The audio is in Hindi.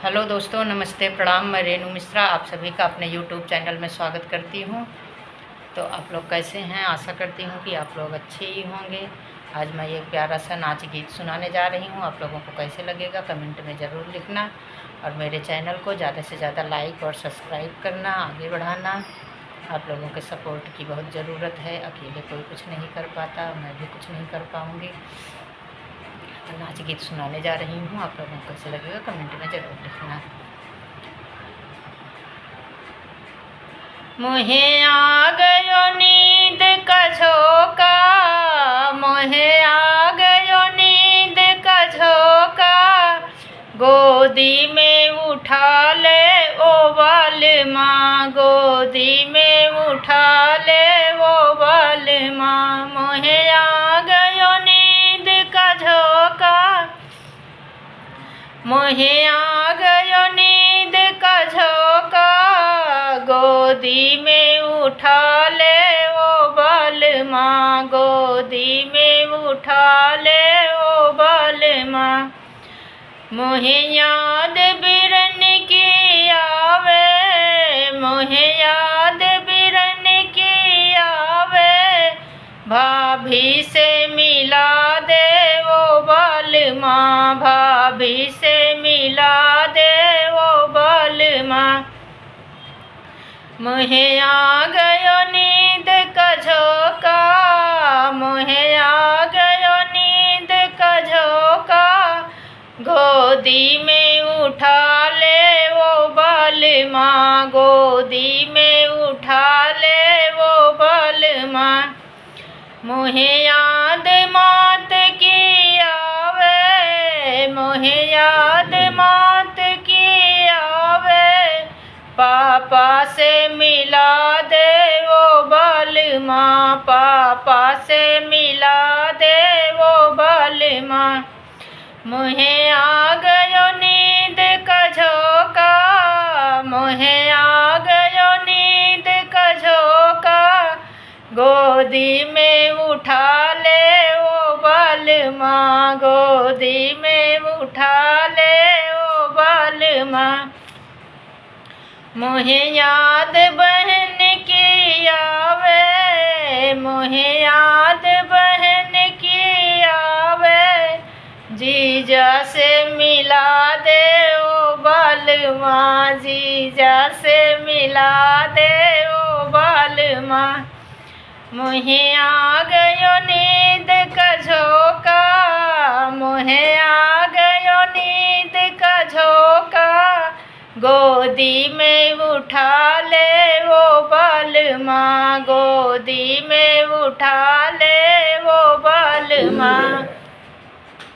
हेलो दोस्तों, नमस्ते, प्रणाम। मैं रेणु मिश्रा आप सभी का अपने यूट्यूब चैनल में स्वागत करती हूँ। तो आप लोग कैसे हैं? आशा करती हूँ कि आप लोग अच्छे ही होंगे। आज मैं एक प्यारा सा नाच गीत सुनाने जा रही हूँ। आप लोगों को कैसे लगेगा कमेंट में ज़रूर लिखना, और मेरे चैनल को ज़्यादा से ज़्यादा लाइक और सब्सक्राइब करना, आगे बढ़ाना। आप लोगों के सपोर्ट की बहुत ज़रूरत है। अकेले कोई कुछ नहीं कर पाता, मैं भी कुछ नहीं कर पाऊँगी। तो नाच गीत सुनाने जा रही हूँ। आप लोगों को कैसे लगेगा कमेंट में ज़रूर लिखना। मोहे आ गयो नींद का झोंका, मोहे आ गयो नींद का झोंका, गोदी में उठा ले ओ बाल माँ, गोदी में उठा ले ओ बाल माँ। मोहे आ गयो नींद का झोंका, मोहे आ गयो नींद का झोंका, गोदी में उठा ले ओ बाल माँ, गोदी में उठा ले ओ बाल माँ। मोहे याद बिरन की आवे, मोहे याद बिरन की आवे, भाभी से मिला दे ओ बाल माँ, भाभी से मिला दे ओ बाल माँ। मोहे आ गयो नींद का झोंका, मोहे आ गयो नींद का झोंका, गोदी में उठा ले वो बाल माँ, गोदी में उठा ले वो बाल माँ। मोहे याद मात की आवे, मोहे याद मात की आवे, पापा से मिला दे वो बाल माँ, पापा से मिला दे वो बाल माँ। मोहे आ गयो नींद का झोंका, मोहे आ गयो नींद का झोंका, गोदी में उठा ले ओ बाल माँ, गोदी में उठा ले ओ बाल माँ। मोहे याद बहन की आवे, मोहे याद बहन की आवे, जीजा से मिला दे ओ बाल माँ, जीजा से मिला दे ओ बाल माँ। मोहे आ गयो नींद का झोंका, मोहे आ गयो नींद का झोंका, गोदी में उठा ले वो बाल माँ, गोदी में उठा ले वो बाल माँ।